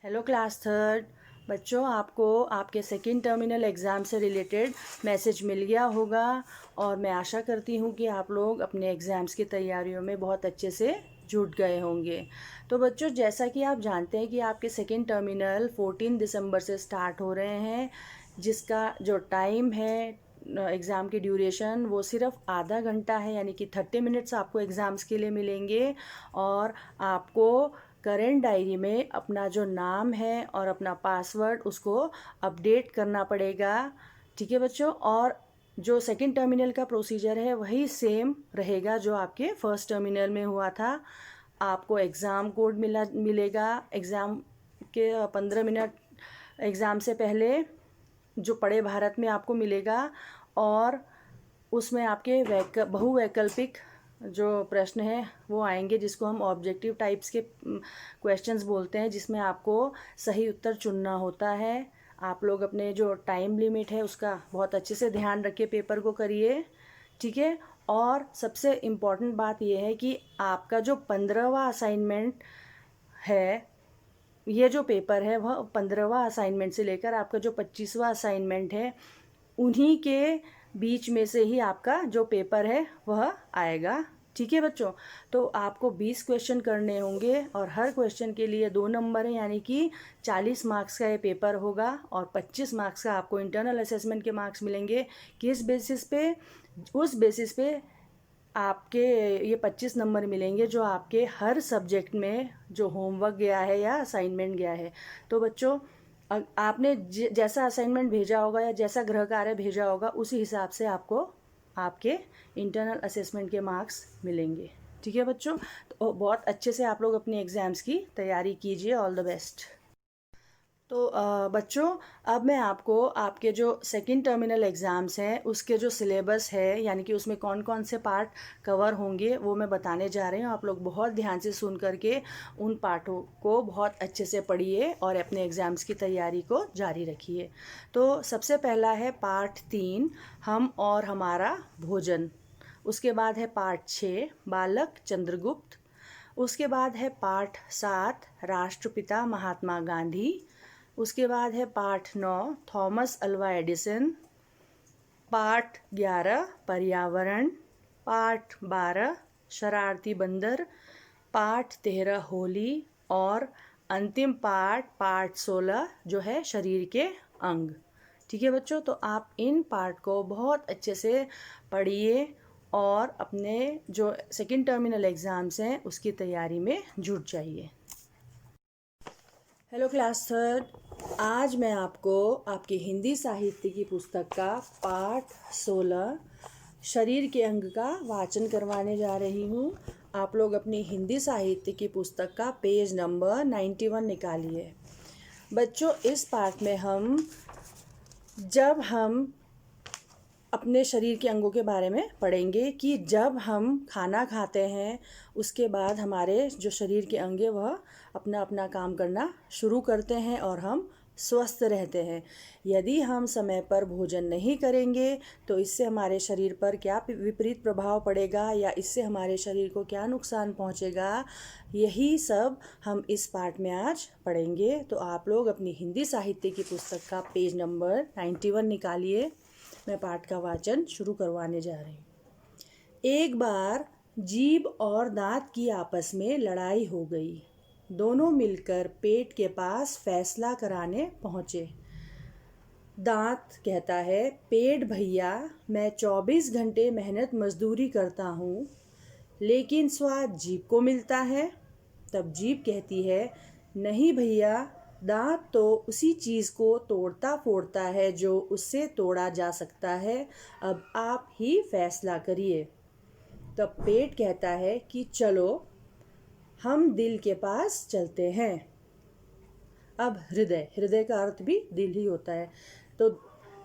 Hello class third बच्चों, आपको आपके सेकंड टर्मिनल एग्ज़ाम से रिलेटेड मैसेज मिल गया होगा और मैं आशा करती हूँ कि आप लोग अपने एग्ज़ाम्स की तैयारियों में बहुत अच्छे से जुट गए होंगे। तो बच्चों, जैसा कि आप जानते हैं कि आपके सेकंड टर्मिनल 14 दिसंबर से स्टार्ट हो रहे हैं, जिसका जो टाइम है एग्ज़ाम की ड्यूरेशन वो सिर्फ आधा घंटा है, यानी कि 30 मिनट्स आपको एग्ज़ाम्स के लिए मिलेंगे। और आपको करेंट डायरी में अपना जो नाम है और अपना पासवर्ड उसको अपडेट करना पड़ेगा। ठीक है बच्चों, और जो सेकंड टर्मिनल का प्रोसीजर है वही सेम रहेगा जो आपके फर्स्ट टर्मिनल में हुआ था। आपको एग्ज़ाम कोड मिलेगा एग्ज़ाम के 15 मिनट एग्ज़ाम से पहले, जो पढ़े भारत में आपको मिलेगा। और उसमें आपके बहुवैकल्पिक जो प्रश्न हैं वो आएंगे, जिसको हम ऑब्जेक्टिव टाइप्स के क्वेश्चंस बोलते हैं, जिसमें आपको सही उत्तर चुनना होता है। आप लोग अपने जो टाइम लिमिट है उसका बहुत अच्छे से ध्यान रखिए, पेपर को करिए। ठीक है, और सबसे इम्पॉर्टेंट बात यह है कि आपका जो 15वां असाइनमेंट है, ये जो पेपर है वह 15वां असाइनमेंट से लेकर आपका जो 25वां असाइनमेंट है, उन्हीं के बीच में से ही आपका जो पेपर है वह आएगा। ठीक है बच्चों, तो आपको 20 क्वेश्चन करने होंगे और हर क्वेश्चन के लिए 2 नंबर है, यानी कि 40 मार्क्स का ये पेपर होगा और 25 मार्क्स का आपको इंटरनल असेसमेंट के मार्क्स मिलेंगे। किस बेसिस पे? उस बेसिस पे आपके ये 25 नंबर मिलेंगे जो आपके हर सब्जेक्ट में जो होमवर्क गया है या असाइनमेंट गया है। तो बच्चों, आपने जैसा असाइनमेंट भेजा होगा या जैसा गृह कार्य भेजा होगा उसी हिसाब से आपको आपके इंटरनल असेसमेंट के मार्क्स मिलेंगे। ठीक है बच्चों, तो बहुत अच्छे से आप लोग अपने एग्ज़ाम्स की तैयारी कीजिए। All the best. तो बच्चों, अब मैं आपको आपके जो सेकंड टर्मिनल एग्ज़ाम्स हैं उसके जो सिलेबस है, यानी कि उसमें कौन कौन से पार्ट कवर होंगे, वो मैं बताने जा रही हूँ। आप लोग बहुत ध्यान से सुन करके उन पार्टों को बहुत अच्छे से पढ़िए और अपने एग्ज़ाम्स की तैयारी को जारी रखिए। तो सबसे पहला है पार्ट 3, हम और हमारा भोजन। उसके बाद है पार्ट 6, बालक चंद्रगुप्त। उसके बाद है पार्ट 7, राष्ट्रपिता महात्मा गांधी। उसके बाद है part 9, Thomas Alva Edison. Part 11, पर्यावरण। पार्ट 12, शरारती बंदर। पार्ट 13, होली। और अंतिम पार्ट 16 जो है शरीर के अंग। ठीक है बच्चों, तो आप इन पार्ट को बहुत अच्छे से पढ़िए और अपने जो सेकंड टर्मिनल एग्ज़ाम्स हैं उसकी तैयारी में जुट जाइए। हेलो क्लास थर्ड, आज मैं आपको आपकी हिंदी साहित्य की पुस्तक का पाठ 16 शरीर के अंग का वाचन करवाने जा रही हूँ। आप लोग अपनी हिंदी साहित्य की पुस्तक का पेज नंबर 91 निकालिए। बच्चों, इस पाठ में जब हम अपने शरीर के अंगों के बारे में पढ़ेंगे कि जब हम खाना खाते हैं उसके बाद हमारे जो शरीर के अंग हैं वह अपना अपना काम करना शुरू करते हैं और हम स्वस्थ रहते हैं। यदि हम समय पर भोजन नहीं करेंगे तो इससे हमारे शरीर पर क्या विपरीत प्रभाव पड़ेगा या इससे हमारे शरीर को क्या नुकसान पहुंचेगा, यही सब हम इस पाठ में आज पढ़ेंगे। तो आप लोग अपनी हिंदी साहित्य की पुस्तक का पेज नंबर 91 निकालिए। मैं पाठ का वाचन शुरू करवाने जा रही हूँ। एक बार जीभ और दांत की आपस में लड़ाई हो गई। दोनों मिलकर पेट के पास फैसला कराने पहुँचे। दांत कहता है, पेट भैया, मैं 24 घंटे मेहनत मजदूरी करता हूँ, लेकिन स्वाद जीभ को मिलता है। तब जीभ कहती है, नहीं भैया, दांत तो उसी चीज़ को तोड़ता फोड़ता है जो उससे तोड़ा जा सकता है। अब आप ही फैसला करिए। तब पेट कहता है कि चलो हम दिल के पास चलते हैं। अब हृदय का अर्थ भी दिल ही होता है। तो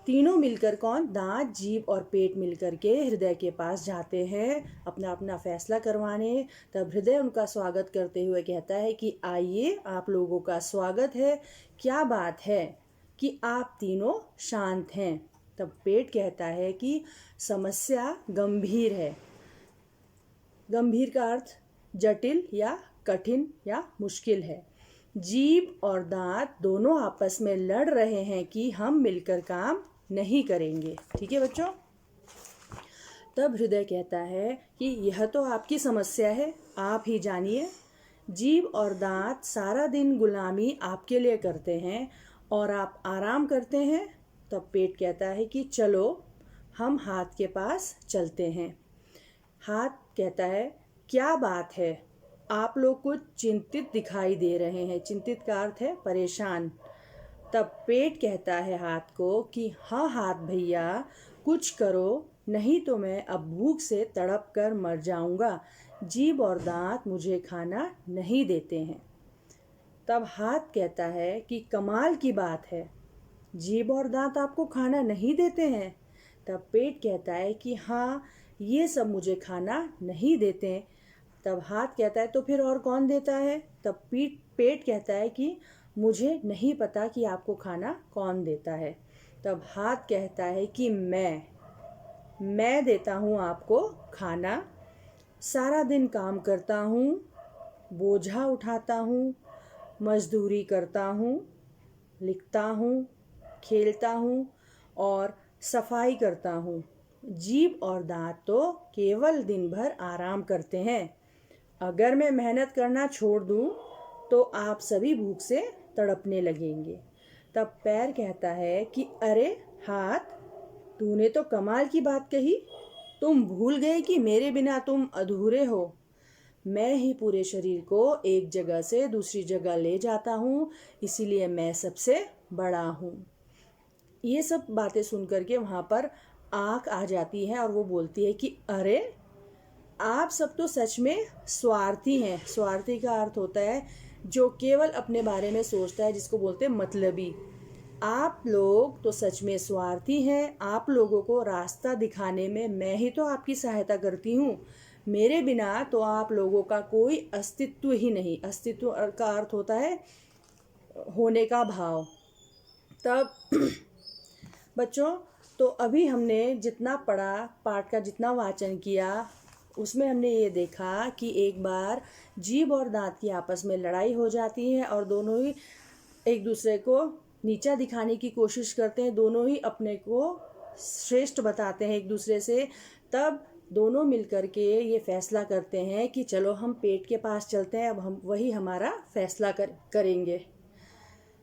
तीनों मिलकर कौन? दांत, जीभ और पेट मिलकर के हृदय के पास जाते हैं अपना अपना फैसला करवाने। तब हृदय उनका स्वागत करते हुए कहता है कि आइए, आप लोगों का स्वागत है। क्या बात है कि आप तीनों शांत हैं? तब पेट कहता है कि समस्या गंभीर है। गंभीर का अर्थ जटिल या कठिन या मुश्किल है। जीभ और दांत दोनों आपस में लड़ रहे हैं कि हम मिलकर काम नहीं करेंगे। ठीक है बच्चों। तब हृदय कहता है कि यह तो आपकी समस्या है, आप ही जानिए। जीभ और दांत सारा दिन गुलामी आपके लिए करते हैं और आप आराम करते हैं। तब पेट कहता है कि चलो हम हाथ के पास चलते हैं। हाथ कहता है क्या बात है, आप लोग कुछ चिंतित दिखाई दे रहे हैं। चिंतित का अर्थ है परेशान। तब पेट कहता है हाथ को कि हाँ हाथ भैया कुछ करो, नहीं तो मैं अब भूख से तड़प कर मर जाऊंगा। जीभ और दांत मुझे खाना नहीं देते हैं। तब हाथ कहता है कि कमाल की बात है, जीभ और दांत आपको खाना नहीं देते हैं। तब पेट कहता है कि हाँ ये सब मुझे खाना नहीं देते हैं। तब हाथ कहता है तो फिर और कौन देता है। तब पेट कहता है कि मुझे नहीं पता कि आपको खाना कौन देता है। तब हाथ कहता है कि मैं देता हूँ आपको खाना। सारा दिन काम करता हूँ, बोझा उठाता हूँ, मजदूरी करता हूँ, लिखता हूँ, खेलता हूँ और सफाई करता हूँ। जीभ और दांत तो केवल दिन भर आराम करते हैं। अगर मैं मेहनत करना छोड़ दूँ तो आप सभी भूख से तड़पने लगेंगे। तब पैर कहता है कि अरे हाथ, तूने तो कमाल की बात कही। तुम भूल गए कि मेरे बिना तुम अधूरे हो। मैं ही पूरे शरीर को एक जगह से दूसरी जगह ले जाता हूँ, इसीलिए मैं सबसे बड़ा हूँ। ये सब बातें सुन करके वहाँ पर आँख आ जाती है और वो बोलती है कि अरे आप सब तो सच में स्वार्थी हैं। स्वार्थी का अर्थ होता है जो केवल अपने बारे में सोचता है, जिसको बोलते हैं मतलबी। आप लोग तो सच में स्वार्थी हैं। आप लोगों को रास्ता दिखाने में मैं ही तो आपकी सहायता करती हूँ। मेरे बिना तो आप लोगों का कोई अस्तित्व ही नहीं। अस्तित्व का अर्थ होता है होने का भाव। तब बच्चों, तो अभी हमने जितना पढ़ा, पाठ का जितना वाचन किया, उसमें हमने ये देखा कि एक बार जीभ और दांत की आपस में लड़ाई हो जाती है और दोनों ही एक दूसरे को नीचा दिखाने की कोशिश करते हैं। दोनों ही अपने को श्रेष्ठ बताते हैं एक दूसरे से। तब दोनों मिलकर के ये फैसला करते हैं कि चलो हम पेट के पास चलते हैं, अब हम वही हमारा फैसला करेंगे,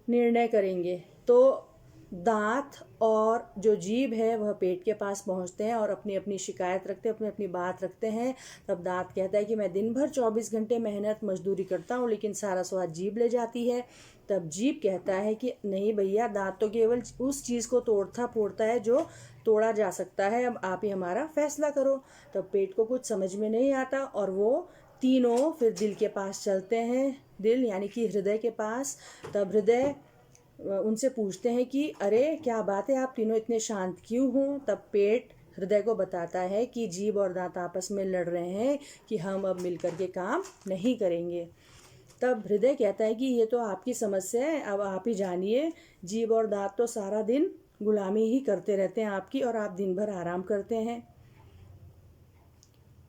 निर्णय करेंगे। तो दांत और जो जीभ है वह पेट के पास पहुंचते हैं और अपनी अपनी शिकायत रखते हैं, अपनी अपनी बात रखते हैं। तब दांत कहता है कि मैं दिन भर 24 घंटे मेहनत मजदूरी करता हूं, लेकिन सारा स्वाद जीभ ले जाती है। तब जीभ कहता है कि नहीं भैया, दांत तो केवल उस चीज़ को तोड़ता फोड़ता है जो तोड़ा जा सकता है, अब आप ही हमारा फैसला करो। तब पेट को कुछ समझ में नहीं आता और वो तीनों फिर दिल के पास चलते हैं, दिल यानी कि हृदय के पास। तब हृदय उनसे पूछते हैं कि अरे क्या बात है, आप तीनों इतने शांत क्यों हो। तब पेट हृदय को बताता है कि जीभ और दांत आपस में लड़ रहे हैं कि हम अब मिलकर के काम नहीं करेंगे। तब हृदय कहता है कि ये तो आपकी समस्या है, अब आप ही जानिए। जीभ और दांत तो सारा दिन गुलामी ही करते रहते हैं आपकी, और आप दिन भर आराम करते हैं।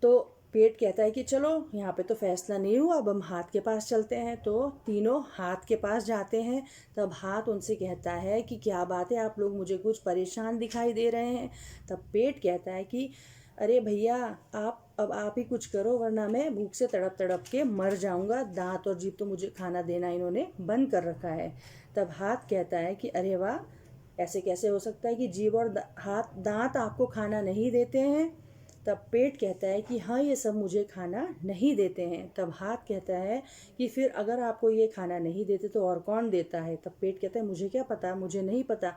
तो पेट कहता है कि चलो यहाँ पे तो फैसला नहीं हुआ, अब हम हाथ के पास चलते हैं। तो तीनों हाथ के पास जाते हैं। तब हाथ उनसे कहता है कि क्या बात है, आप लोग मुझे कुछ परेशान दिखाई दे रहे हैं। तब पेट कहता है कि अरे भैया, आप ही कुछ करो, वरना मैं भूख से तड़प तड़प के मर जाऊंगा। दांत और जीभ तो मुझे खाना देना इन्होंने बंद कर रखा है। तब हाथ कहता है कि अरे वाह, ऐसे कैसे हो सकता है कि जीभ और दांत आपको खाना नहीं देते हैं। तब पेट कहता है कि हाँ, ये सब मुझे खाना नहीं देते हैं। तब हाथ कहता है कि फिर अगर आपको ये खाना नहीं देते तो और कौन देता है। तब पेट कहता है मुझे क्या पता, मुझे नहीं पता।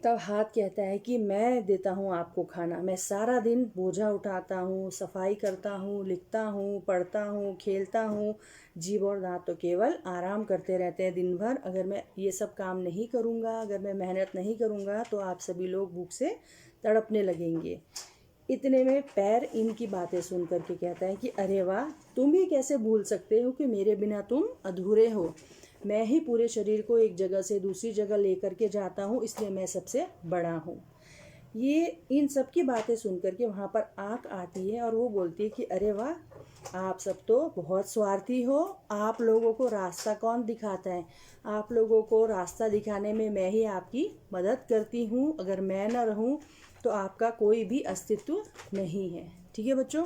तब हाथ कहता है कि मैं देता हूँ आपको खाना। मैं सारा दिन बोझा उठाता हूँ, सफाई करता हूँ, लिखता हूँ, पढ़ता हूँ, खेलता हूँ। जीभ और दांत तो केवल आराम करते रहते हैं दिन भर। अगर मैं ये सब काम नहीं करूँगा, अगर मैं मेहनत नहीं करूँगा, तो आप सभी लोग भूख से तड़पने लगेंगे। इतने में पैर इनकी बातें सुन करके कहता है कि अरे वाह, तुम ही कैसे भूल सकते हो कि मेरे बिना तुम अधूरे हो। मैं ही पूरे शरीर को एक जगह से दूसरी जगह लेकर के जाता हूँ, इसलिए मैं सबसे बड़ा हूँ। ये इन सब की बातें सुन करके वहाँ पर आँख आती है और वो बोलती है कि अरे वाह, आप सब तो बहुत स्वार्थी हो। आप लोगों को रास्ता कौन दिखाता है? आप लोगों को रास्ता दिखाने में मैं ही आपकी मदद करती हूँ। अगर मैं ना रहूँ तो आपका कोई भी अस्तित्व नहीं है। ठीक है बच्चों।